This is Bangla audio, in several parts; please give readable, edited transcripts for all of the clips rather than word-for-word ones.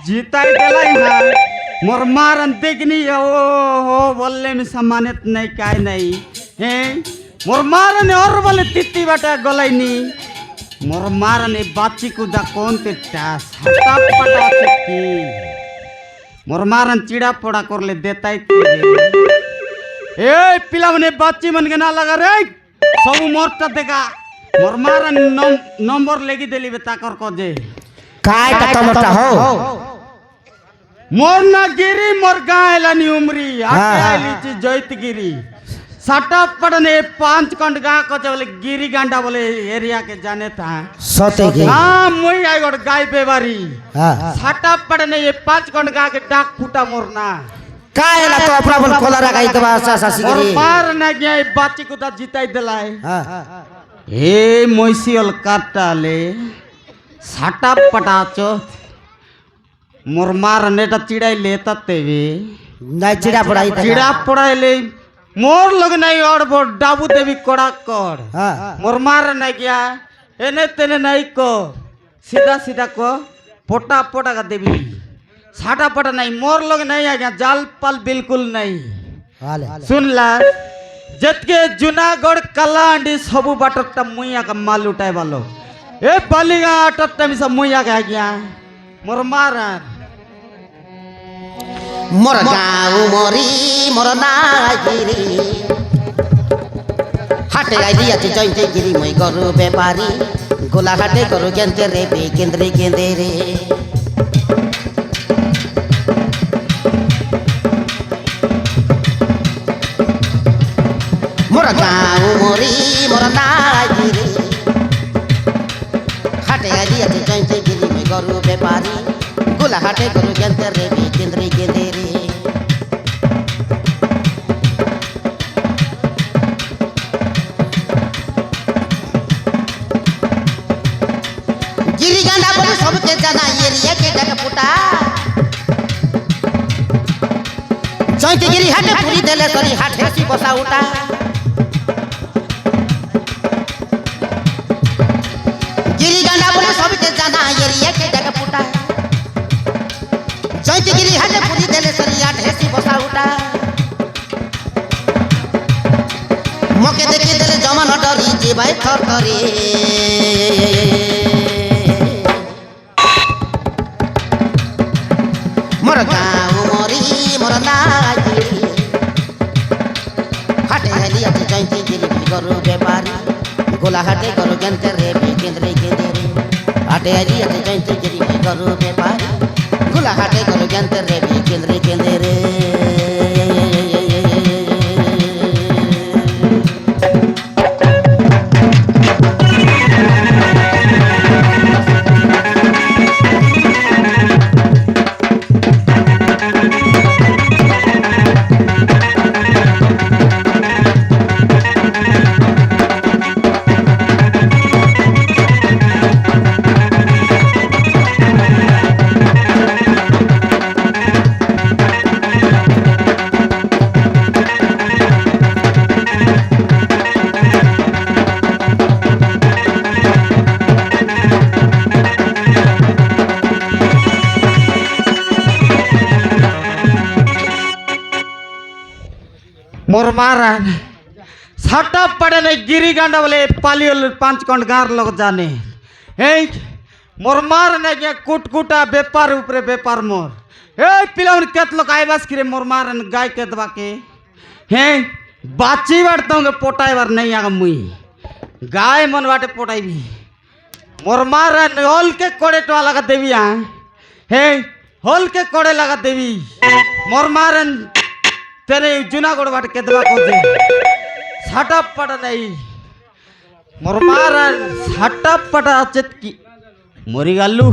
जीताई दिलाई ना मोर मारन देखनी ओ बोलले में सम्मानित नहीं काय नहीं हैं मोर मारन और बोले तित्ती बाटा गलाइनी मोर मारन बाची कुदा कौन ते टास हटा पटा की मोर मारन चिड़ा पड़ा कर ले देता ए पिला मने बाची मन के ना लगा रे सब मोरटा देखा मोर मारन नंबर लेगी देली बेता कर को जे काय का टमाटा हो मोर ना गिरी मोर गायलानी उमरी आके आइली ची जैतगिरी साटा पड़ने 5 कंड गा को बोले गिरी गांडा बोले एरिया के जाने था सते के हां मुई आई गोड गाय बेवारी साटा पड़ने ये 5 कंड गा के डाक फूटा मोरना काय ला तो अपना बोल कोला रा गाई दबा सासी और मार ना गया बाची को ता जिताई दिलाए ए मोइसियल काटाले साटा पटाचो मोर मार नेटा चिड़ाई लेता तेवे नहीं चिड़ा पड़ाई ले मोर लोग नहीं और वो डाबू देवी कोड़ा कोड़ मोर मार नहीं गया एने तेने नहीं को सीधा सीधा को पोटा पोटा का देवी साटा पटा नहीं मोर लोग नहीं आ गया जाल पल बिल्कुल नहीं सुन ला जत के जूनागढ़ कलांडी सबू बाटटा मुइया का माल उठाए वालो ए बालिगा टट्टा में सब मुइया का गया मोर मारा मोर गाँव मोरी मोर नागिरी हाटे गाई दिया जयंती गिरी मैं गरु व्यापारी गोला हाटे गरु गेंदे रे बे गेंदे गेंदे रे मोर गाँव मोरी मोर नागिरी हाटे गाई दिया जयंती गिरी मैं गरु व्यापारी गोला हाटे गरु गेंदे रे बे गेंदे गेंदे रे गिरी गांडा बोले सबके जाना एरिया के डग पुटा जयंती गिरी हाटे पूरी देले सरी हाटे सी बसा उठा गिरी गांडा बोले सबके जाना एरिया के डग पुटा जयंती गिरी हाटे पूरी देले सरी हाटे सी बसा उठा मके देखी देले जमान डरी जे भाई थर थरे मोर गाँव मोरी मोर नागिरी हाटे हेली आज जयंती गिरी गरु व्यापारी गोला हाटे गरु गेंदे रे गेंदे गेंदे रे हाटे हेली आज जयंती गिरी गरु व्यापारी गोला हाटे गरु गेंदे रे गेंदे गेंदे रे मोर मारा साटा पड़े नहीं गिरी गांडा बोले पाली 5 कंड गार लोग जाने हे मोर मार नहीं गया कुटकुटा व्यापार ऊपरे व्यापार मोर ए पिलाउन केत लोग आईबास किरे मोर मारन गाय के दबा के हे बाची बाड़ता हूँ पोटाई बार नहीं आगा मुई गाय मन बाटे पोटाई भी मोर मारन होल के कोड़े टवा लगा देवी यहाँ हे होल के कोड़े लगा देवी मोर मारन तेरे जूनागढ़ बाट के दबा को दे साटा पड़ा नहीं मोर मारन साटा पड़ा अचेत की मोरी गालू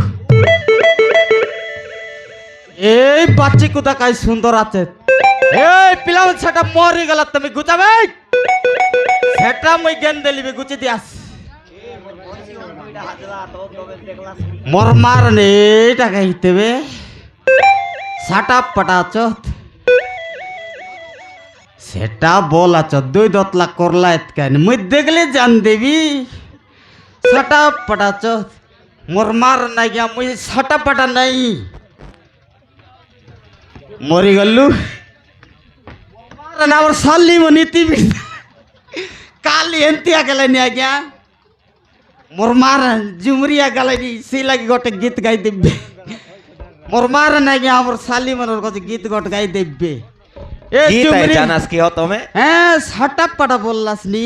ए बाच्ची कुदा काई सुंदर अचेत ए पिलावन साटा मोरी गला तमे गुचाबे सेटा মই गेन देली बे गुची दियास मोर मारन एटा कहितेबे साटा पड़ा अचत सेटा बोला च 2 दतला करला इतकान मुई देखले जान देवी सटा पटा च मोर मार ना गया मुई सटा पटा नहीं মরিগলু আমার সাল্লি নীতি কালি এন্তিয়া গেলেনি আজ্ঞা মোর মার ঝুমরিয়া গেলেনি সেই লাগি গোটে গীত গাই দেবে মোর মার আজ্ঞা আমার সাল্লি মনের কাছে গীত গোটে গাই দেবে জানাস কি তুমি হ্যাঁ সাটা পাটা বললাস নি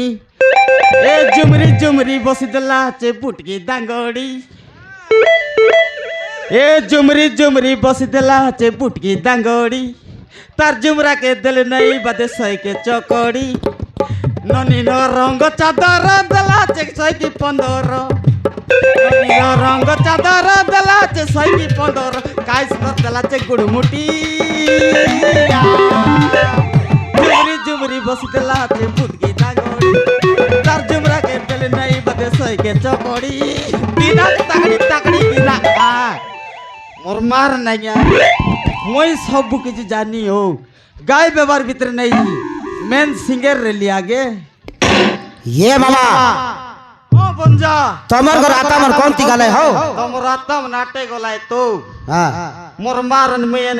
এ ঝুমরি ঝুমরি বসি দিলা চে পুটকি দাঙ্গড়ি এ ঝুমরি ঝুমরি বসি দিলা চে পুটকি দাঙ্গড়ি তার ঝুমরা কে দিল নাই বাদে সইকে চকড়ি ননি ন রঙ চাদর দেলা চে সইকি 15 ননি ন রঙ চাদর দেলা চে সইকি 15 কাইস ন দেলা চে গুড়মুটি ঝুমরি ঝুমরি বসি দিলা চে পুটকি দাঙ্গড়ি তার ঝুমরা কে দিল নাই বাদে সইকে চকড়ি দিনা তাকড়ি তাকড়ি দিনা মোর মার নাই মই সব কিছু জানি হো গাই ব্যবহার ভিতরে নেই মেন সিঙ্গার রেলি আগে ये मामा ও বঞ্জা তোমার ঘর আতা আমার কোনটি গালে হও তোমর আত্ম নাটে গলায় তো হ্যাঁ মোর মারন মেয়ে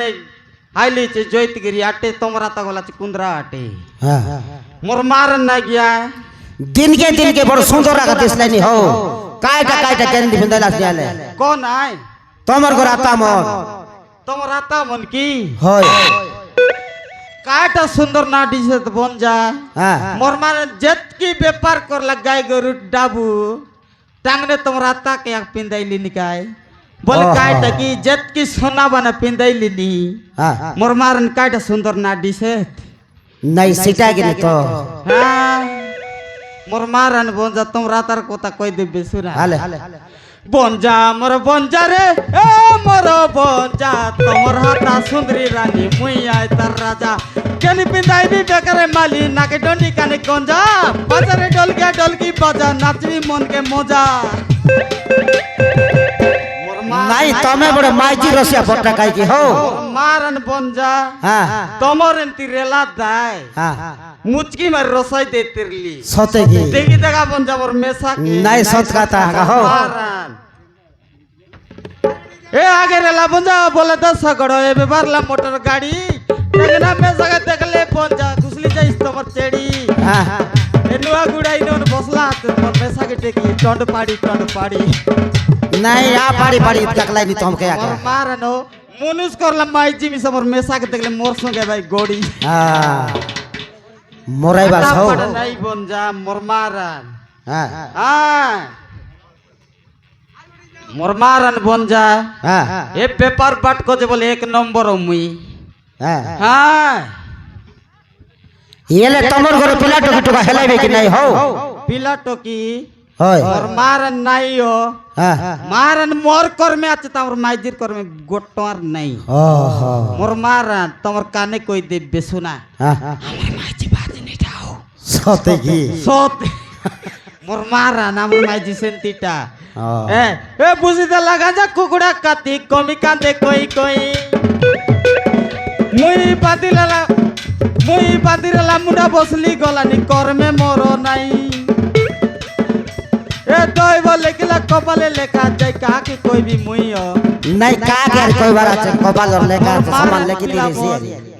হাইলি চে জয়তগিরি আটে তোমর আতা গলা চে কুন্দ্রা আটে হ্যাঁ মোর মারন না গিয়া दिन के बड़ सुंदर आगा दिसलानी हो कायटा केन दिफंदाला सियाले কোন আই তোমার ঘর আতা মন তোমর আতা মন কি হয় কাটা সুন্দর না দিছে তো বঞ্জা হ্যাঁ মোর মানে যেতকি ব্যাপার করলা গাই গরু ডাবু টাংনে তোমর আতা কে এক পিন্দাইলি নিকাই বলে কাইটা কি যেতকি সোনা বানা পিন্দাইলি নি হ্যাঁ মোর মারন কাইটা সুন্দর না দিছে নাই সিটা গিনি তো হ্যাঁ মোর মারন বঞ্জা তোমরা আতার কথা কই দেবে শুনা হালে বঞ্জা মোর বঞ্জা রে এ মোর বঞ্জা তোমর হাতা সুন্দরী রানী মুই আই তার রাজা কেন পিন্দাইবি বেকারে মালি নাকে ডন্ডি কানে গঞ্জা বাজারে ডলকি বাজা নাচবি মনকে মজা নাই তুমি বড় মাইজি রসিয়া পট্টা কাই কি হো মারন বঞ্জা হ্যাঁ তোমর এন্তি রেলা দাই হ্যাঁ মুচকি মার রসাই দে তিরলি সতে কি দেখি দেখা বঞ্জা মোর মেসা কি নাই সত কথা হো মারন এ আগে রেলা বঞ্জা বলে 10 গড় এ বেবারলা মোটর গাড়ি দেখনা মেসা কে দেখলে বঞ্জা কুসলি যাইস তোমার চেড়ি হ্যাঁ এ নুয়া গুড়াই নন বসলা তোর মেসা কে টেকি টন্ড পাড়ি নাই আ পাড়ি পাড়ি তাকলাই নি তোমকে আগে মোর মারনো মনুষ করলাম মাইজি মিসা মোর মেসা কে দেখলে মোর সঙ্গে ভাই গড়ি হ্যাঁ মোরাই বাস হো নাই বঞ্জা মোর মারান হ্যাঁ মোর মারান বঞ্জা হ্যাঁ এ পেপার বাট কো যে বলে 1 নম্বর মুই হ্যাঁ হ্যাঁ এলে তোমার ঘরে পিলা টুকা হেলাইবে কি নাই হো পিলা টকি হয় মোর মারান নাইও হ্যাঁ মারান মোর কর্মে আছে তোমার মাইজির কর্মে গোটর নাই ওহো মোর মারান তোমার কানে কই দেবে শোনা হ্যাঁ আমার মাইজি বাজে নে যাও সতে কি সত মোর মারান আমার মাইজি সেন্তিটা ও এ বুঝিতে লাগা যা কুকুড়া কাতি কমি কাঁদে কই মুই বাদিলালা মুন্ডা বসলি গলানি কর্মে মর নাই এ দই বলে গিলা কপালে লেখা যাই কাকে কইবি মুইও নাই কা কে আর কইবার আছে কপালর লেখা আছে সমান লেখি দিয়েছি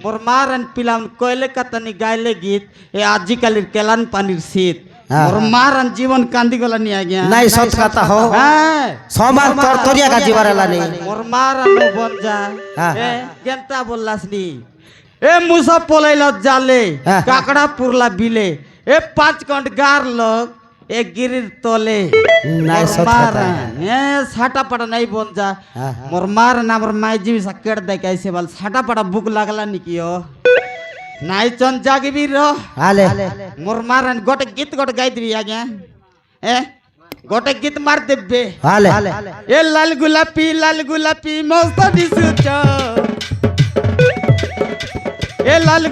মোর মারান পিলাম কইলে কাতানি গাইলে গীত এ আজিকালির কেলান পানির শীত মোর মারান জীবন কান্দি গলা নিয়া গিয়া নাই সত কথা হো হ্যাঁ সমান তরতরিয়া কাজি বারালা নেই মোর মারান বঞ্জা হ্যাঁ। এ কেনতা বললাস নি এ মুসা পলাইল জালে হ্যাঁ। কাকড়া পুরলা বিলে এ 5 ঘন্ট গার লোক এ গিরির তলে নাই মোর সত কথা মারান এ সাটা পাটা নাই বঞ্জা হ্যাঁ। মোর মারান আমার মাইজি সাকেট দেখাইছে বল সাটা পাটা বুক লাগলা নাকি ও নাই চন জাগবি র হালে মোর মারান গোটে গীত গোটে গাই দিবি আগে এ গোটে গীত মার দেবে হালে এ লাল গোলাপি মস্ত দিসুচ এ লাল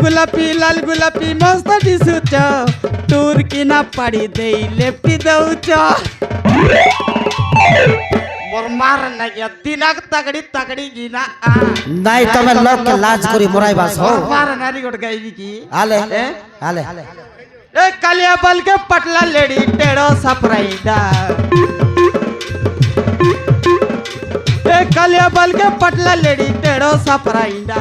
গোলাপি মস্ত দিসুচ তোর কিনা পাড়ি দেই লেপটি দউচ মোর মার না গিয়া দিনাক তাকড়ি গিনা নাই তুমি লোক কে লাজ করি মোরাই বাস হো মোর মার নারী গোট গাইবি কি হালে এ? হালে ए कालिया बल के पटला लेडी टेढ़ो सपराइडा ए कालिया बल के पटला लेडी टेढ़ो सपराइडा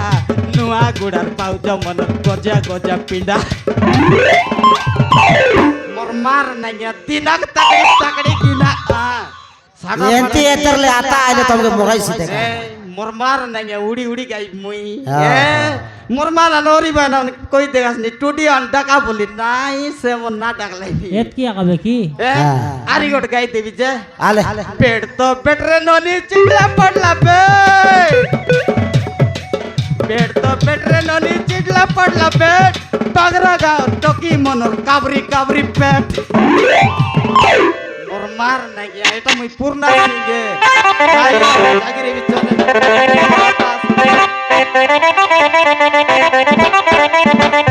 नु নুয়া গুড়ার পাউজ মনের গজা গজা পিডা মোর মার নাইয়া দিনাক তাকড়ি তাকড়ি কিনা এনতি এতরলে আতা আইলে তোমাকে মোগাই সিতে মোর মার নাইয়া উড়ি উড়ি গাই মুই হ্যাঁ। মোর মার নরি বানা কই দেখাস নি টুডি আন ডাকা বলি নাই সে মন না ডাকলাই এত কি আগাবে কি আরি গোট গাই দেবি যে আলে পেট তো বেটরে ননি চিটলা পড়লা বে পেট তো বেটরে ননি চিটলা পড়লা পেট পাগরা গাও টকি মনর কাবরি কাবরি পেট মোর মার নাই এটা মুই পূর্ণ জানি গে জাগিরে বিচলে